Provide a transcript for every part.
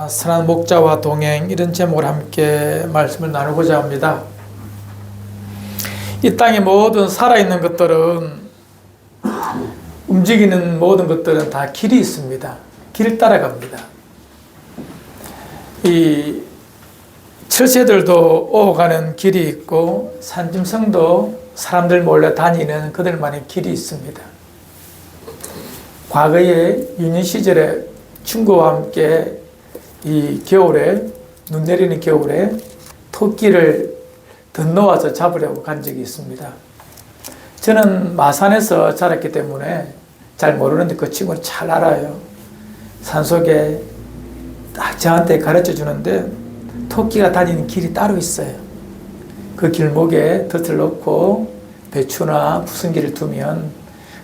선한 목자와 동행 이런 제목으로 함께 말씀을 나누고자 합니다. 이 땅의 모든 살아있는 것들은 움직이는 모든 것들은 다 길이 있습니다. 길 따라갑니다. 이 철새들도 오가는 길이 있고 산짐승도 사람들 몰려 다니는 그들만의 길이 있습니다. 과거에 유년 시절에 친구와 함께 이 겨울에 눈 내리는 겨울에 토끼를 던놓아서 잡으려고 간 적이 있습니다. 저는 마산에서 자랐기 때문에 잘 모르는데 그 친구는 잘 알아요. 산속에 딱 저한테 가르쳐 주는데 토끼가 다니는 길이 따로 있어요. 그 길목에 덫을 놓고 배추나 부승기를 두면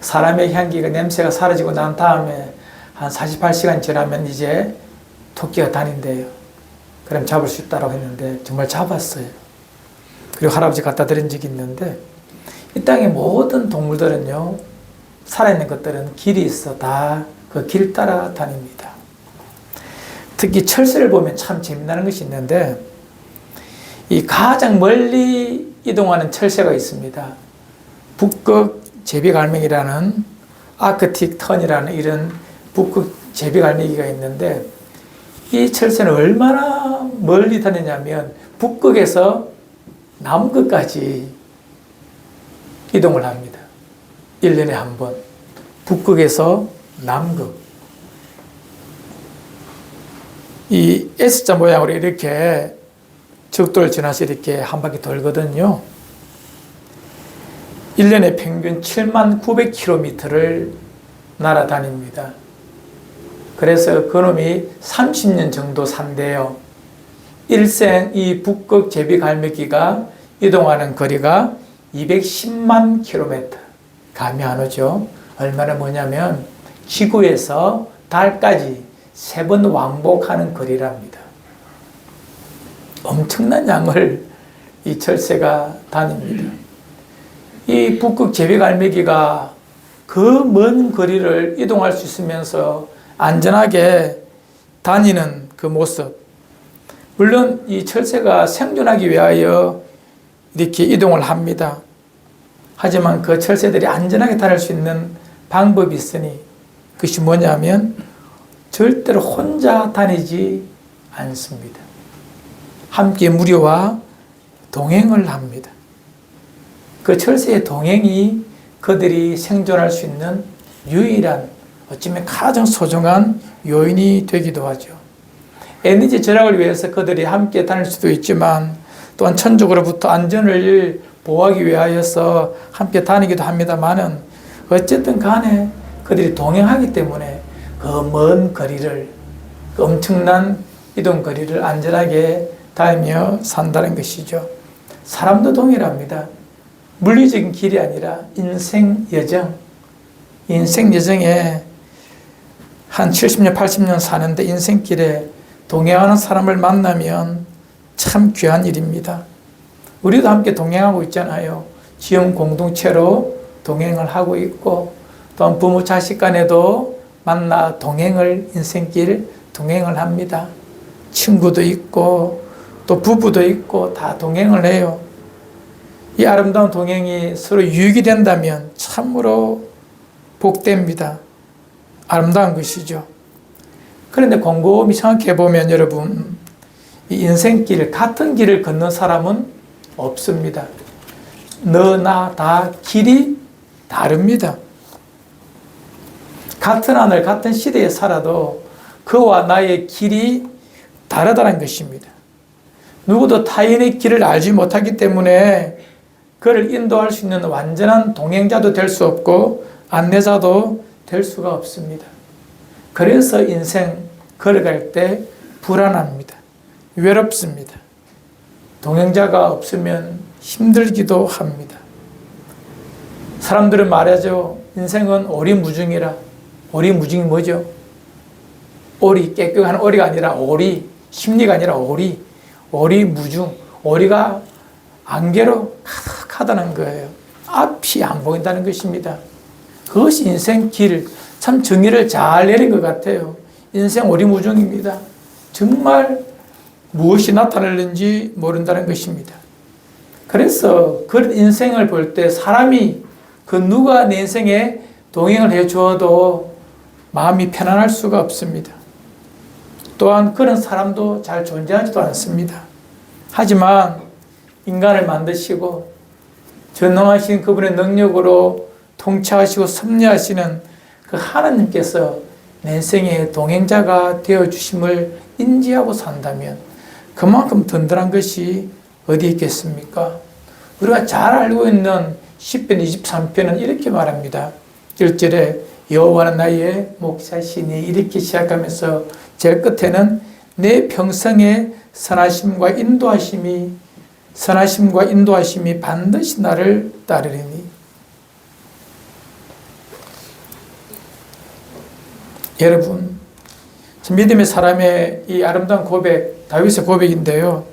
사람의 향기가 냄새가 사라지고 난 다음에 한 48시간 지나면 이제 토끼가 다닌대요. 그럼 잡을 수 있다고 했는데 정말 잡았어요. 그리고 할아버지 갖다 드린 적이 있는데 이 땅의 모든 동물들은요, 살아있는 것들은 길이 있어 다 그 길 따라 다닙니다. 특히 철새를 보면 참 재미나는 것이 있는데 이 가장 멀리 이동하는 철새가 있습니다. 북극 제비갈매기라는 아크틱 턴이라는 이런 북극 제비갈매기가 있는데 이 철새는 얼마나 멀리 다니냐면 북극에서 남극까지 이동을 합니다. 1년에 한 번. 북극에서 남극. 이 S자 모양으로 이렇게 적도를 지나서 이렇게 한 바퀴 돌거든요. 1년에 평균 79,900km를 날아다닙니다. 그래서 그놈이 30년 정도 산대요. 일생 이 북극 제비갈매기가 이동하는 거리가 210만 km. 감이 안 오죠? 얼마나 뭐냐면 지구에서 달까지 3번 왕복하는 거리랍니다. 엄청난 양을 이 철새가 다닙니다. 이 북극 제비갈매기가 그 먼 거리를 이동할 수 있으면서 안전하게 다니는 그 모습. 물론 이 철새가 생존하기 위하여 이렇게 이동을 합니다. 하지만 그 철새들이 안전하게 다닐 수 있는 방법이 있으니 그것이 뭐냐면 절대로 혼자 다니지 않습니다. 함께 무리와 동행을 합니다. 그 철새의 동행이 그들이 생존할 수 있는 유일한 어쩌면 가장 소중한 요인이 되기도 하죠. 에너지 절약을 위해서 그들이 함께 다닐 수도 있지만 또한 천적으로부터 안전을 보호하기 위하여서 함께 다니기도 합니다만은 어쨌든 간에 그들이 동행하기 때문에 그 먼 거리를, 그 엄청난 이동 거리를 안전하게 다니며 산다는 것이죠. 사람도 동일합니다. 물리적인 길이 아니라 인생 여정. 인생 여정에 한 70년, 80년 사는데 인생길에 동행하는 사람을 만나면 참 귀한 일입니다. 우리도 함께 동행하고 있잖아요. 지역 공동체로 동행을 하고 있고, 또한 부모 자식 간에도 만나 동행을, 인생길 동행을 합니다. 친구도 있고, 또 부부도 있고, 다 동행을 해요. 이 아름다운 동행이 서로 유익이 된다면 참으로 복됩니다. 아름다운 것이죠. 그런데 곰곰이 생각해 보면 여러분, 이 인생길, 같은 길을 걷는 사람은 없습니다. 너, 나 다 길이 다릅니다. 같은 하늘, 같은 시대에 살아도 그와 나의 길이 다르다는 것입니다. 누구도 타인의 길을 알지 못하기 때문에 그를 인도할 수 있는 완전한 동행자도 될 수 없고 안내자도 될 수가 없습니다. 그래서 인생 걸어갈 때 불안합니다. 외롭습니다. 동행자가 없으면 힘들기도 합니다. 사람들은 말하죠. 인생은 오리무중이라. 오리무중이 뭐죠? 오리, 깨끗한 오리가 아니라 오리, 심리가 아니라 오리. 오리무중. 오리가 안개로 가득하다는 거예요. 앞이 안 보인다는 것입니다. 그것이 인생 길, 참 정의를 잘 내린 것 같아요. 인생 오리무중입니다. 정말 무엇이 나타날는지 모른다는 것입니다. 그래서 그런 인생을 볼 때 사람이 그 누가 내 인생에 동행을 해주어도 마음이 편안할 수가 없습니다. 또한 그런 사람도 잘 존재하지도 않습니다. 하지만 인간을 만드시고 전능하신 그분의 능력으로 통치하시고 섭리하시는 그 하나님께서 내 인생의 동행자가 되어주심을 인지하고 산다면 그만큼 든든한 것이 어디 있겠습니까? 우리가 잘 알고 있는 시편 23편은 이렇게 말합니다. 1절에 여호와는 나의 목자시니 이렇게 시작하면서 제일 끝에는 내 평생의 선하심과 인도하심이 반드시 나를 따르리니. 여러분, 믿음의 사람의 이 아름다운 고백, 다윗의 고백인데요.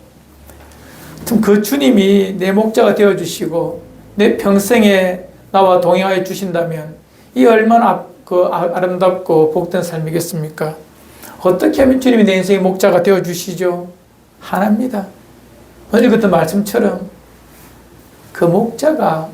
그 주님이 내 목자가 되어주시고 내 평생에 나와 동행하여 주신다면 이 얼마나 아름답고 복된 삶이겠습니까? 어떻게 하면 주님이 내 인생의 목자가 되어주시죠? 하나입니다. 오늘 읽었던 말씀처럼 그 목자가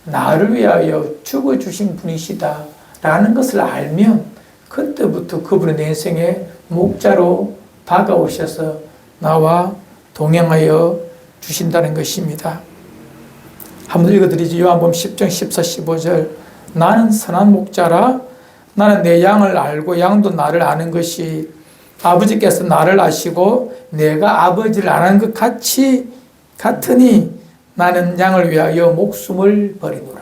나를 위하여 죽어주신 분이시다 라는 것을 알면 그때부터 그분의 내 인생의 목자로 다가오셔서 나와 동행하여 주신다는 것입니다. 한번 읽어드리죠. 요한복음 10장 14, 15절. 나는 선한 목자라. 나는 내 양을 알고 양도 나를 아는 것이 아버지께서 나를 아시고 내가 아버지를 아는 것 같으니 나는 양을 위하여 목숨을 버리노라.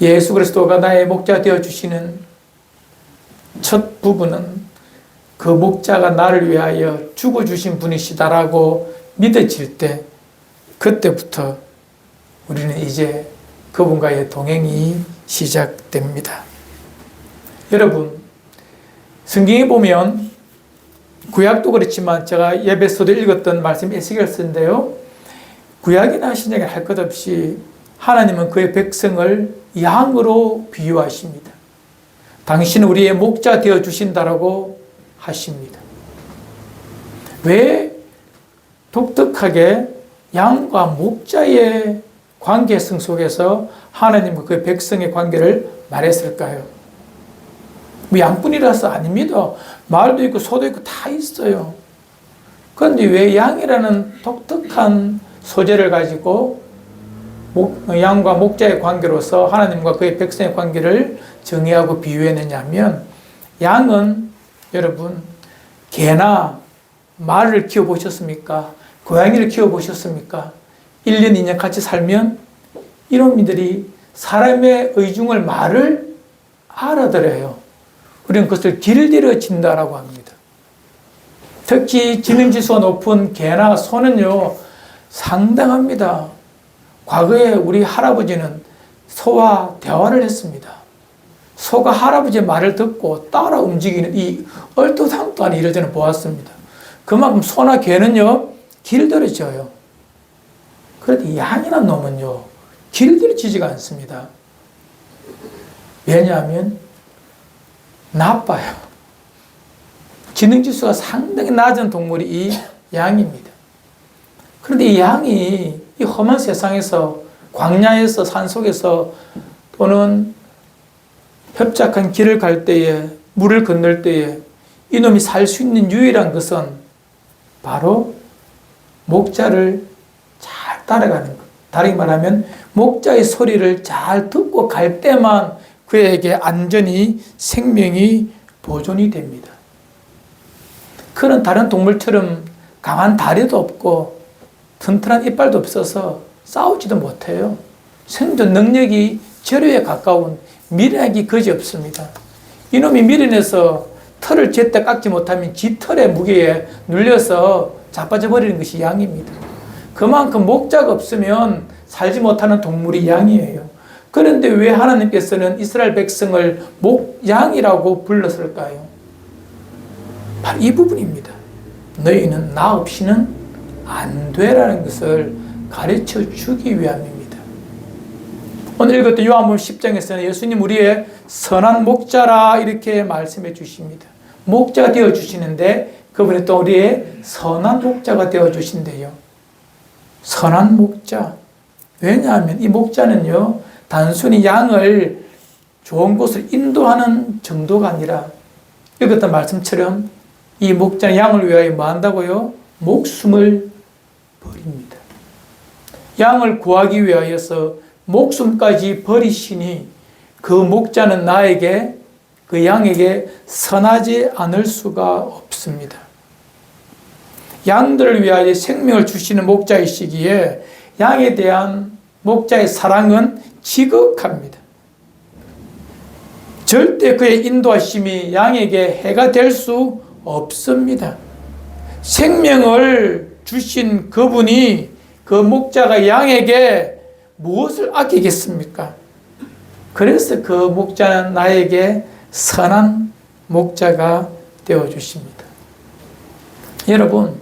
예수 그리스도가 나의 목자 되어주시는 첫 부분은 그 목자가 나를 위하여 죽어주신 분이시다라고 믿어질 때 그때부터 우리는 이제 그분과의 동행이 시작됩니다. 여러분, 성경에 보면 구약도 그렇지만 제가 예배서도 읽었던 말씀 에스겔서인데요. 구약이나 신약에 할 것 없이 하나님은 그의 백성을 양으로 비유하십니다. 당신은 우리의 목자 되어 주신다라고 하십니다. 왜 독특하게 양과 목자의 관계성 속에서 하나님과 그의 백성의 관계를 말했을까요? 뭐 양뿐이라서 아닙니다. 말도 있고 소도 있고 다 있어요. 그런데 왜 양이라는 독특한 소재를 가지고 양과 목자의 관계로서 하나님과 그의 백성의 관계를 정의하고 비유했느냐 하면 양은 여러분 개나 말을 키워보셨습니까? 고양이를 키워보셨습니까? 1년, 2년 같이 살면 이놈들이 사람의 의중을 말을 알아들어요. 우리는 그것을 길들여진다라고 합니다. 특히 지능지수가 높은 개나 소는요 상당합니다. 과거에 우리 할아버지는 소와 대화를 했습니다. 소가 할아버지의 말을 듣고 따라 움직이는 이 얼토당토한 일을 저는 보았습니다. 그만큼 소나 개는요 길들여져요. 그런데 양이란 놈은요 길들여지지가 않습니다. 왜냐하면 나빠요. 지능지수가 상당히 낮은 동물이 이 양입니다. 그런데 이 양이 이 험한 세상에서 광야에서 산속에서 또는 협착한 길을 갈 때에 물을 건널 때에 이놈이 살 수 있는 유일한 것은 바로 목자를 잘 따라가는 것. 다르게 말하면 목자의 소리를 잘 듣고 갈 때만 그에게 안전히 생명이 보존이 됩니다. 그는 다른 동물처럼 강한 다리도 없고 튼튼한 이빨도 없어서 싸우지도 못해요. 생존 능력이 절호에 가까운 미련하기 그지없습니다. 이놈이 미련해서 털을 제때 깎지 못하면 지 털의 무게에 눌려서 자빠져 버리는 것이 양입니다. 그만큼 목자가 없으면 살지 못하는 동물이 양이에요. 그런데 왜 하나님께서는 이스라엘 백성을 양이라고 불렀을까요? 바로 이 부분입니다. 너희는 나 없이는 안 되라는 것을 가르쳐 주기 위함입니다. 오늘 읽었던 요한복음 10장에서는 예수님 우리의 선한 목자라 이렇게 말씀해 주십니다. 목자가 되어주시는데 그분이 또 우리의 선한 목자가 되어주신대요. 선한 목자. 왜냐하면 이 목자는요, 단순히 양을 좋은 곳을 인도하는 정도가 아니라 읽었던 말씀처럼 이 목자는 양을 위하여 뭐 한다고요? 목숨을 버립니다. 양을 구하기 위하여서 목숨까지 버리시니 그 목자는 나에게, 그 양에게 선하지 않을 수가 없습니다. 양들을 위하여 생명을 주시는 목자이시기에 양에 대한 목자의 사랑은 지극합니다. 절대 그의 인도하심이 양에게 해가 될 수 없습니다. 생명을 주신 그분이, 그 목자가 양에게 무엇을 아끼겠습니까? 그래서 그 목자는 나에게 선한 목자가 되어주십니다. 여러분,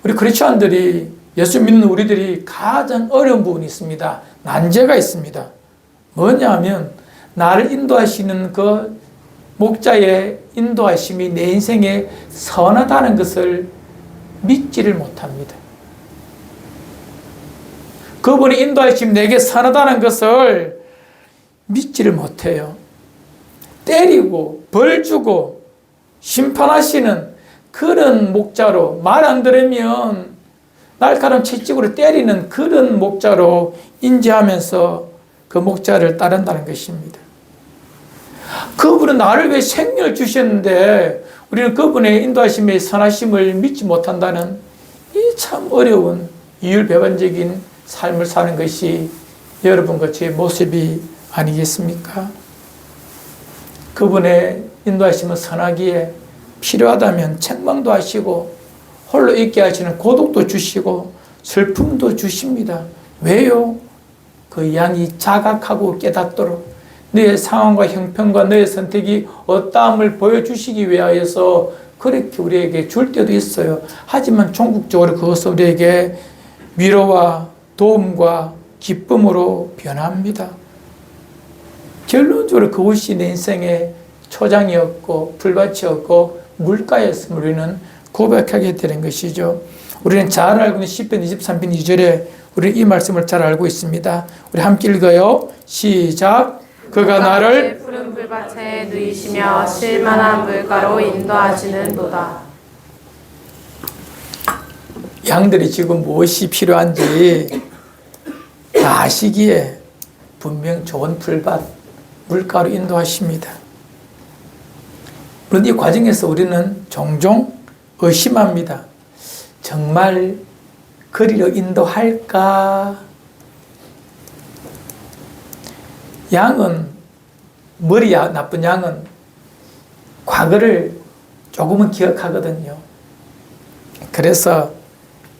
우리 크리스천들이, 예수 믿는 우리들이 가장 어려운 부분이 있습니다. 난제가 있습니다. 뭐냐 하면 나를 인도하시는 그 목자의 인도하심이 내 인생에 선하다는 것을 믿지를 못합니다. 그분의 인도하심이 내게 선하다는 것을 믿지를 못해요. 때리고 벌 주고 심판하시는 그런 목자로, 말 안 들으면 날카로운 채찍으로 때리는 그런 목자로 인지하면서 그 목자를 따른다는 것입니다. 그분은 나를 위해 생명을 주셨는데 우리는 그분의 인도하심의 선하심을 믿지 못한다는 이 참 어려운 이율배반적인 삶을 사는 것이 여러분과 제 모습이 아니겠습니까? 그분의 인도하심은 선하기에 필요하다면 책망도 하시고 홀로 있게 하시는 고독도 주시고 슬픔도 주십니다. 왜요? 그 양이 자각하고 깨닫도록 너의 상황과 형편과 너의 선택이 어떠함을 보여주시기 위하여서 그렇게 우리에게 줄 때도 있어요. 하지만 종국적으로 그것을 우리에게 위로와 도움과 기쁨으로 변합니다. 결론적으로 그것이 내 인생의 초장이었고 풀밭이었고 물가였음을 우리는 고백하게 되는 것이죠. 우리는 잘 알고 있는 시편 23편 2절에 우리는 이 말씀을 잘 알고 있습니다. 우리 함께 읽어요. 시작. 그가 나를 푸른 풀밭에 누이시며 쉴만한 물가로 인도하시는도다. 양들이 지금 무엇이 필요한지 다 아시기에 분명 좋은 풀밭, 물가로 인도하십니다. 그런데 이 과정에서 우리는 종종 의심합니다. 정말 그리로 인도할까? 양은, 머리 나쁜 양은 과거를 조금은 기억하거든요. 그래서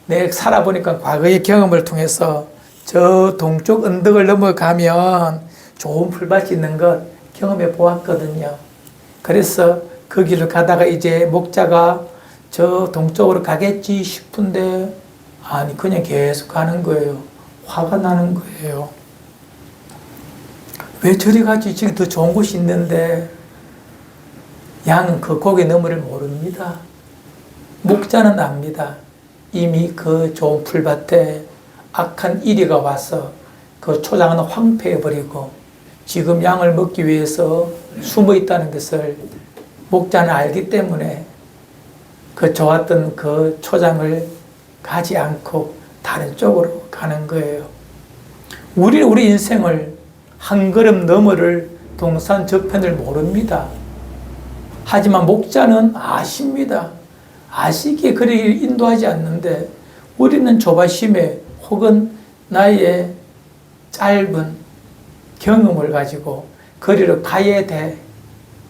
내가 살아보니까 과거의 경험을 통해서 저 동쪽 언덕을 넘어가면 좋은 풀밭이 있는 것 경험해 보았거든요. 그래서 그 길을 가다가 이제 목자가 저 동쪽으로 가겠지 싶은데 아니 그냥 계속 가는 거예요. 화가 나는 거예요. 왜 저리 가지? 지금 더 좋은 곳이 있는데. 양은 그 고개 너머를 모릅니다. 목자는 압니다. 이미 그 좋은 풀밭에 악한 이리가 와서 그 초장은 황폐해버리고 지금 양을 먹기 위해서 숨어 있다는 것을 목자는 알기 때문에 그 좋았던 그 초장을 가지 않고 다른 쪽으로 가는 거예요. 우리는 우리 인생을 한 걸음 너머를 동산 저편을 모릅니다. 하지만 목자는 아십니다. 아시기에 그리 인도하지 않는데 우리는 조바심에 혹은 나의 짧은 경험을 가지고 거리로 가야 돼.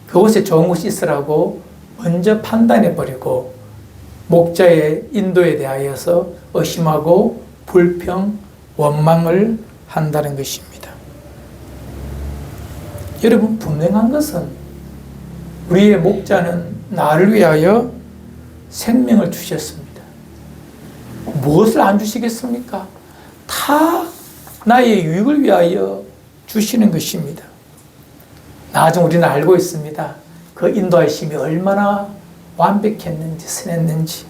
그곳에 좋은 곳이 있으라고 먼저 판단해버리고 목자의 인도에 대하여서 의심하고 불평, 원망을 한다는 것입니다. 여러분, 분명한 것은 우리의 목자는 나를 위하여 생명을 주셨습니다. 무엇을 안 주시겠습니까? 다 나의 유익을 위하여 주시는 것입니다. 나중 우리는 알고 있습니다. 그 인도하심이 얼마나 완벽했는지 선했는지.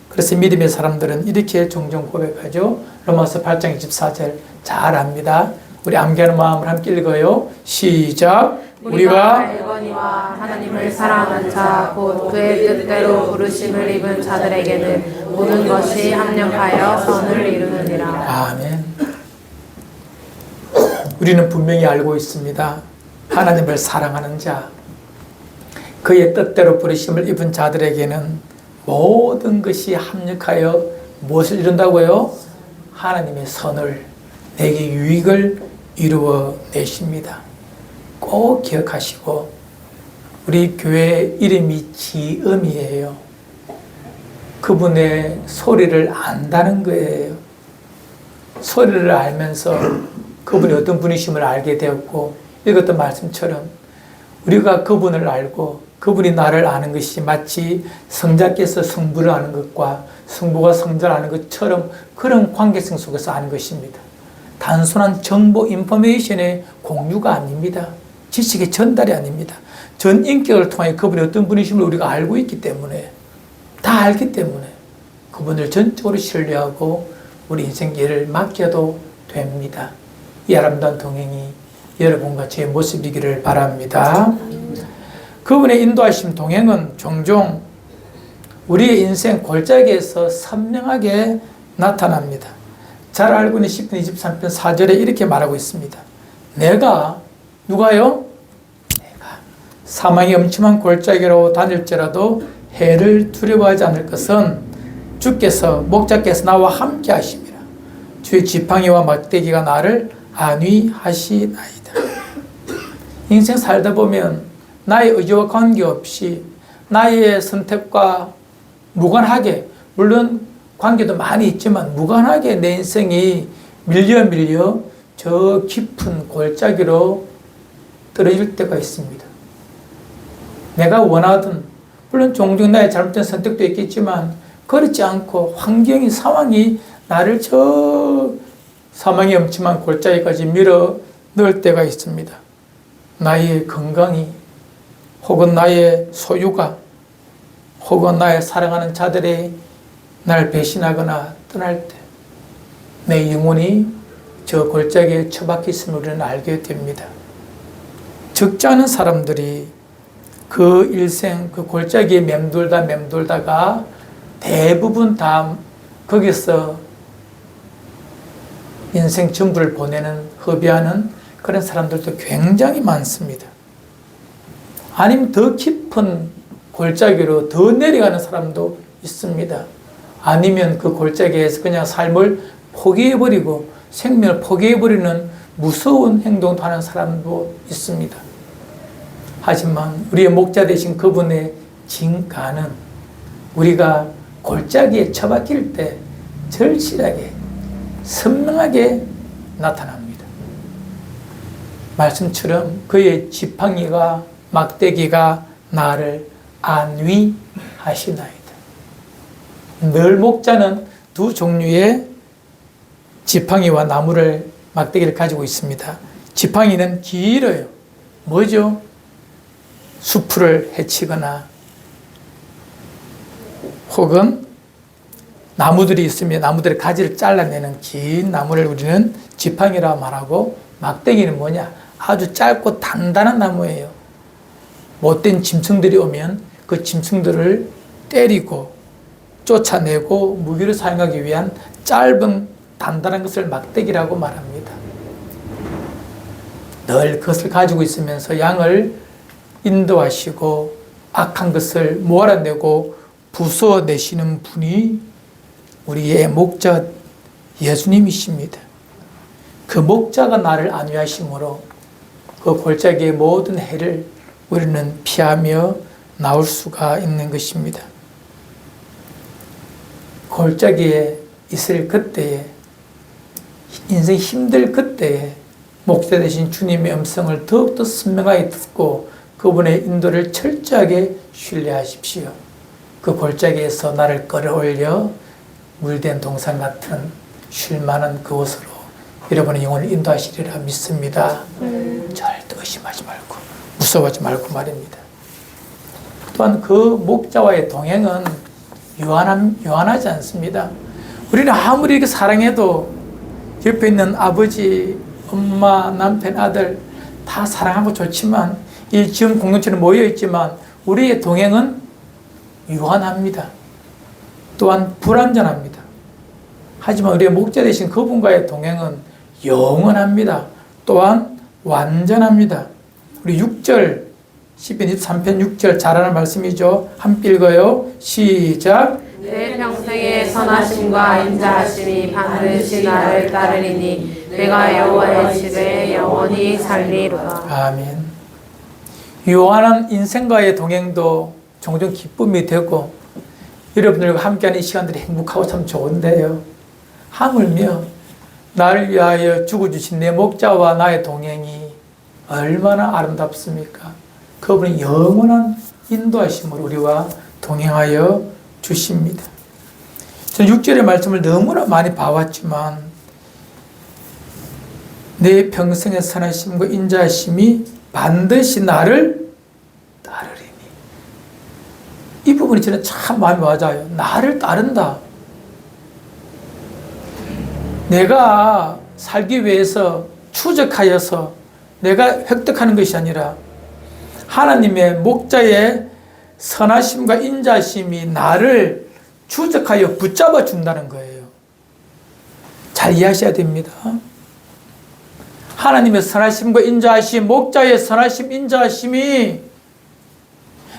그래서 믿음의 사람들은 이렇게 종종 고백하죠. 로마서 8장 24절 잘 압니다. 우리 암기하는 마음을 함께 읽어요. 시작. 우리가 알거니와 하나님을 사랑하는 자 곧 그의 뜻대로 부르심을 입은 자들에게는 모든 것이 합력하여 선을 이루느니라. 아멘. 우리는 분명히 알고 있습니다. 하나님을 사랑하는 자, 그의 뜻대로 부르심을 입은 자들에게는 모든 것이 합력하여 무엇을 이룬다고요? 하나님의 선을, 내게 유익을 이루어 내십니다. 꼭 기억하시고, 우리 교회 이름이 지음이에요. 그분의 소리를 안다는 거예요. 소리를 알면서 그분이 어떤 분이심을 알게 되었고, 읽었던 말씀처럼 우리가 그분을 알고 그분이 나를 아는 것이 마치 성자께서 성부를 아는 것과 성부가 성자를 아는 것처럼 그런 관계성 속에서 아는 것입니다. 단순한 정보, 인포메이션의 공유가 아닙니다. 지식의 전달이 아닙니다. 전 인격을 통해 그분이 어떤 분이심을 우리가 알고 있기 때문에, 다 알기 때문에 그분을 전적으로 신뢰하고 우리 인생 길을 맡겨도 됩니다. 이 아름다운 동행이 여러분과 제 모습이기를 바랍니다. 그분의 인도하심 동행은 종종 우리의 인생 골짜기에서 선명하게 나타납니다. 잘 알고 있는 시편 23편 4절에 이렇게 말하고 있습니다. 내가, 누가요? 내가 사망의 엄침한 골짜기로 다닐지라도 해를 두려워하지 않을 것은 주께서, 목자께서 나와 함께 하심이라. 주의 지팡이와 막대기가 나를 안위하시나이다. 인생 살다 보면 나의 의지와 관계없이 나의 선택과 무관하게, 물론 관계도 많이 있지만 무관하게 내 인생이 밀려 저 깊은 골짜기로 떨어질 때가 있습니다. 내가 원하던, 물론 종종 나의 잘못된 선택도 있겠지만 그렇지 않고 환경이, 상황이 나를 저 사망의 엄침한 골짜기까지 밀어 넣을 때가 있습니다. 나의 건강이, 혹은 나의 소유가, 혹은 나의 사랑하는 자들이 날 배신하거나 떠날 때 내 영혼이 저 골짜기에 처박혀 있음을 우리는 알게 됩니다. 적지 않은 사람들이 그 일생 그 골짜기에 맴돌다가 대부분 다 거기서 인생 전부를 보내는, 허비하는 그런 사람들도 굉장히 많습니다. 아니면 더 깊은 골짜기로 더 내려가는 사람도 있습니다. 아니면 그 골짜기에서 그냥 삶을 포기해버리고 생명을 포기해버리는 무서운 행동도 하는 사람도 있습니다. 하지만 우리의 목자 되신 그분의 진가는 우리가 골짜기에 처박힐 때 절실하게, 선명하게 나타납니다. 말씀처럼 그의 지팡이가, 막대기가 나를 안위하시나이다. 늘 목자는 두 종류의 지팡이와 나무를, 막대기를 가지고 있습니다. 지팡이는 길어요. 뭐죠? 숲을 헤치거나 혹은 나무들이 있으면 나무들의 가지를 잘라내는 긴 나무를 우리는 지팡이라 말하고, 막대기는 뭐냐? 아주 짧고 단단한 나무예요. 못된 짐승들이 오면 그 짐승들을 때리고 쫓아내고 무기를 사용하기 위한 짧은 단단한 것을 막대기라고 말합니다. 늘 그것을 가지고 있으면서 양을 인도하시고 악한 것을 몰아내고 부숴내시는 분이 우리의 목자 예수님이십니다. 그 목자가 나를 안위하심으로 그 골짜기의 모든 해를 우리는 피하며 나올 수가 있는 것입니다. 골짜기에 있을 그때에, 인생 힘들 그때에 목자 되신 주님의 음성을 더욱더 선명하게 듣고 그분의 인도를 철저하게 신뢰하십시오. 그 골짜기에서 나를 끌어올려 물된 동산 같은 쉴만한 그곳으로 여러분의 영혼을 인도하시리라 믿습니다. 절대 의심하지 말고 무서워하지 말고 말입니다. 또한 그 목자와의 동행은 유한하지 않습니다. 우리는 아무리 이렇게 사랑해도 옆에 있는 아버지, 엄마, 남편, 아들 다 사랑하고 좋지만 이 지원 공동체는 모여있지만 우리의 동행은 유한합니다. 또한 불완전합니다. 하지만 우리의 목자 되신 그분과의 동행은 영원합니다. 또한 완전합니다. 우리 6절 시편 23편 6절 잘하는 말씀이죠. 함께 읽어요. 시작. 내 평생의 선하심과 인자하심이 반드시 나를 따르리니 내가 여호와의 집에 영원히 살리로다. 아멘. 유한한 인생과의 동행도 종종 기쁨이 되고 여러분들과 함께하는 이 시간들이 행복하고 참 좋은데요. 하물며 나를 위하여 죽어주신 내 목자와 나의 동행이 얼마나 아름답습니까? 그분이 영원한 인도하심으로 우리와 동행하여 주십니다. 저는 6절의 말씀을 너무나 많이 봐왔지만 내 평생의 선하심과 인자하심이 반드시 나를 따르리니, 이 부분이 저는 참 마음에 와닿아요. 나를 따른다. 내가 살기 위해서 추적하여서 내가 획득하는 것이 아니라 하나님의 목자의 선하심과 인자심이 나를 추적하여 붙잡아 준다는 거예요. 잘 이해하셔야 됩니다. 하나님의 선하심과 인자하심, 목자의 선하심, 인자하심이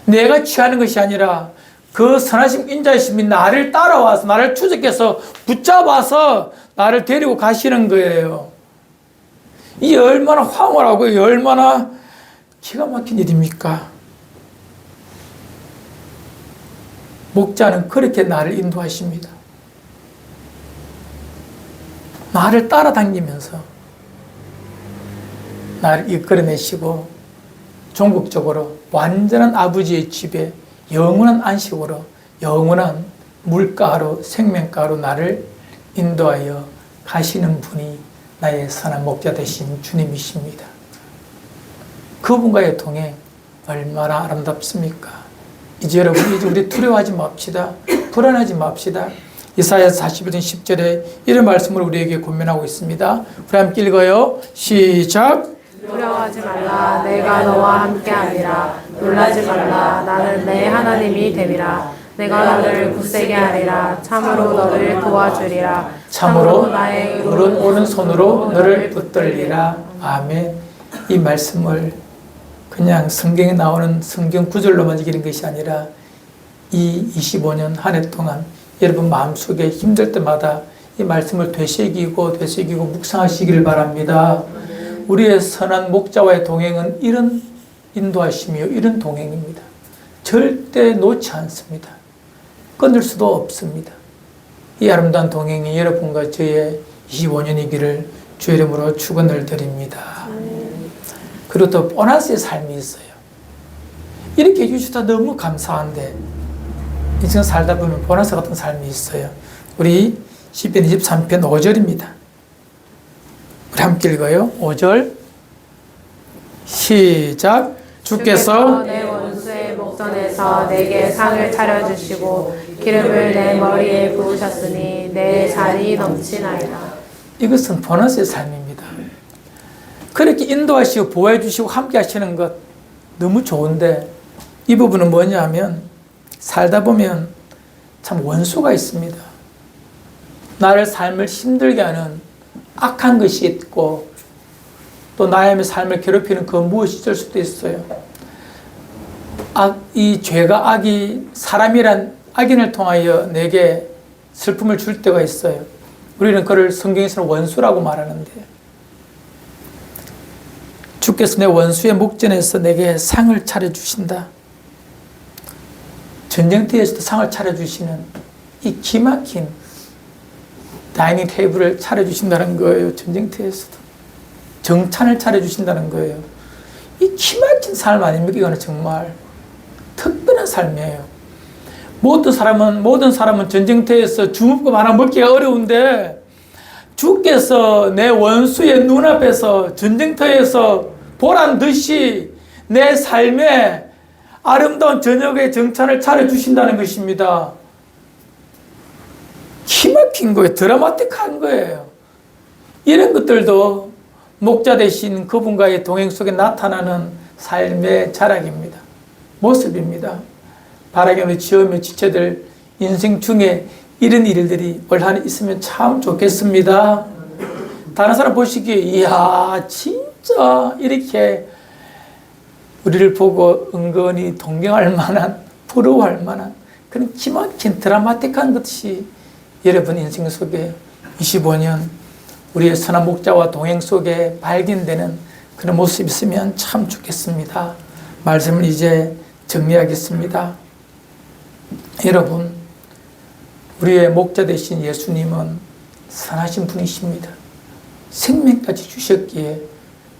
내가 취하는 것이 아니라 그 선하심, 인자하심이 나를 따라와서 나를 추적해서 붙잡아서 나를 데리고 가시는 거예요. 이 얼마나 황홀하고 얼마나 기가 막힌 일입니까? 목자는 그렇게 나를 인도하십니다. 나를 따라다니면서 나를 이끌어내시고 종국적으로 완전한 아버지의 집에 영원한 안식으로 영원한 물가로 생명가로 나를 인도하여 가시는 분이 나의 선한 목자 되신 주님이십니다. 그분과의 동행 얼마나 아름답습니까? 이제 여러분, 이제 우리 두려워하지 맙시다. 불안하지 맙시다. 이사야서 41장 10절에 이런 말씀을 우리에게 권면하고 있습니다. 우리 함께 읽어요. 시작. 두려워하지 말라. 내가 너와 함께하리라. 놀라지 말라. 나는 내 하나님이 됨이라. 내가 너를 굳세게 하리라. 참으로 너를 도와주리라. 참으로 나의 오른손으로 너를 붙들리라. 아멘. 이 말씀을 그냥 성경에 나오는 성경 구절로만 이기는 것이 아니라 이 25년 한 해 동안 여러분 마음속에 힘들 때마다 이 말씀을 되새기고 묵상하시기를 바랍니다. 우리의 선한 목자와의 동행은 이런 인도하심이요, 이런 동행입니다. 절대 놓지 않습니다. 끊을 수도 없습니다. 이 아름다운 동행이 여러분과 저의 25년이기를 주 이름으로 축원을 드립니다. 그리고 또 보너스의 삶이 있어요. 이렇게 해주시다 너무 감사한데 인생 살다 보면 보너스 같은 삶이 있어요. 우리 시편 23편 5절입니다. 우리 함께 읽어요. 5절 시작. 주께서 내 원수의 목전에서 내게 상을 차려주시고 기름을 내 머리에 부으셨으니 내 잔이 넘치나이다. 이것은 보너스의 삶입니다. 그렇게 인도하시고 보호해 주시고 함께 하시는 것 너무 좋은데 이 부분은 뭐냐 하면 살다 보면 참 원수가 있습니다. 나를 삶을 힘들게 하는 악한 것이 있고 또 나의 삶을 괴롭히는 그 무엇이 있을 수도 있어요. 이 죄가 악이 사람이란 악인을 통하여 내게 슬픔을 줄 때가 있어요. 우리는 그를 성경에서는 원수라고 말하는데 주께서 내 원수의 목전에서 내게 상을 차려주신다. 전쟁터에서도 상을 차려주시는 이 기막힌 다이닝 테이블을 차려주신다는 거예요. 전쟁터에서도 정찬을 차려주신다는 거예요. 이 기막힌 삶 아닙니까? 이거는 정말 특별한 삶이에요. 모든 사람은 전쟁터에서 주먹밥 하나 먹기가 어려운데 주께서 내 원수의 눈앞에서 전쟁터에서 보란 듯이 내 삶에 아름다운 저녁의 정찬을 차려주신다는 것입니다. 기막힌 거예요. 드라마틱한 거예요. 이런 것들도 목자 되신 그분과의 동행 속에 나타나는 삶의 자락입니다. 모습입니다. 바라기 우리 지으며 지체들 인생 중에 이런 일들이 올 한 해 있으면 참 좋겠습니다. 다른 사람 보시기에 이야 진짜 이렇게 우리를 보고 은근히 동경할 만한 부러워할 만한 그런 기막힌 드라마틱한 것이 여러분 인생 속에 25년 우리의 선한 목자와 동행 속에 발견되는 그런 모습이 있으면 참 좋겠습니다. 말씀을 이제 정리하겠습니다. 여러분, 우리의 목자 되신 예수님은 선하신 분이십니다. 생명까지 주셨기에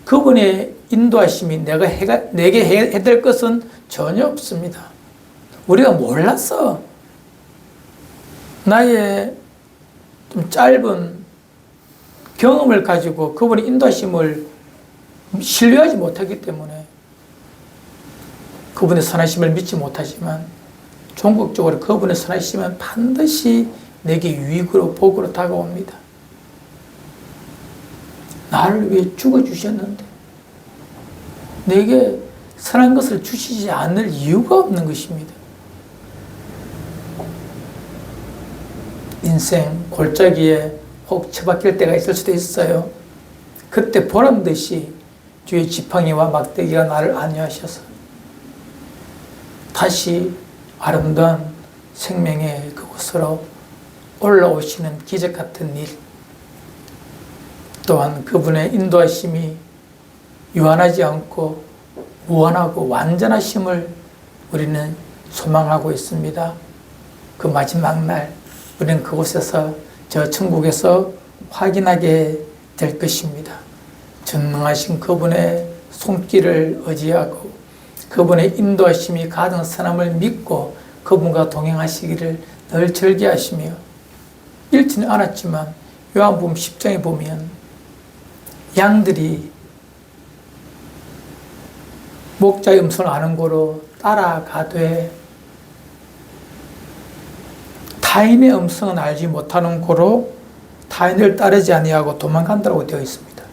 그분의 인도하심이 내게 해야 될 것은 전혀 없습니다. 우리가 몰라서 나의 좀 짧은 경험을 가지고 그분의 인도하심을 신뢰하지 못하기 때문에 그분의 선하심을 믿지 못하지만 종국적으로 그분의 선하심은 반드시 내게 유익으로 복으로 다가옵니다. 나를 위해 죽어주셨는데 내게 선한 것을 주시지 않을 이유가 없는 것입니다. 인생 골짜기에 혹 처박힐 때가 있을 수도 있어요. 그때 보란듯이 주의 지팡이와 막대기가 나를 안위하셔서 다시 아름다운 생명의 그곳으로 올라오시는 기적 같은 일, 또한 그분의 인도하심이 유한하지 않고 무한하고 완전하심을 우리는 소망하고 있습니다. 그 마지막 날 우리는 그곳에서 저 천국에서 확인하게 될 것입니다. 전능하신 그분의 손길을 의지하고 그분의 인도하심이 가득 선함을 믿고 그분과 동행하시기를 늘 절기하시며 읽지는 않았지만 요한복음 10장에 보면 양들이 목자의 음성을 아는 고로 따라가되 타인의 음성은 알지 못하는 고로 타인을 따르지 아니하고 도망간다고 되어 있습니다.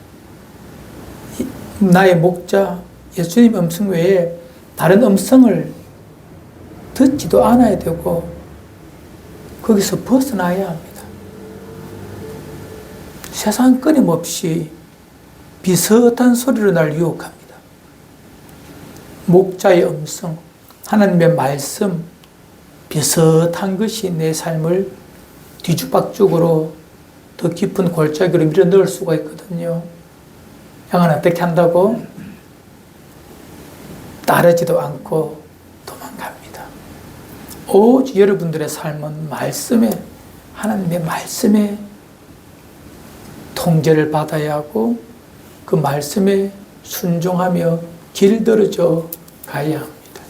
나의 목자 예수님 음성 외에 다른 음성을 듣지도 않아야 되고 거기서 벗어나야 합니다. 세상 끊임없이 비슷한 소리로 날 유혹합니다. 목자의 음성, 하나님의 말씀, 비슷한 것이 내 삶을 뒤죽박죽으로 더 깊은 골짜기로 밀어 넣을 수가 있거든요. 양은 어떻게 한다고? 따르지도 않고 도망갑니다. 오직 여러분들의 삶은 말씀에, 하나님의 말씀에 통제를 받아야 하고 그 말씀에 순종하며 길들어져 가야 합니다.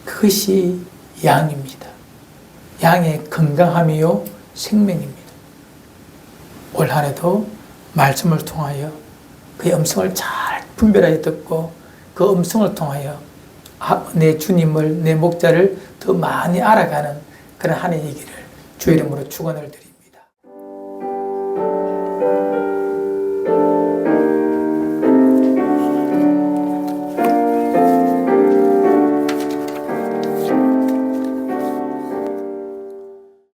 그것이 양입니다. 양의 건강함이요 생명입니다. 올 한 해도 말씀을 통하여 그의 음성을 잘 분별하여 듣고 그 음성을 통하여 내 주님을, 내 목자를 더 많이 알아가는 그런 한 해이기를 주의 이름으로 축원을 드립니다.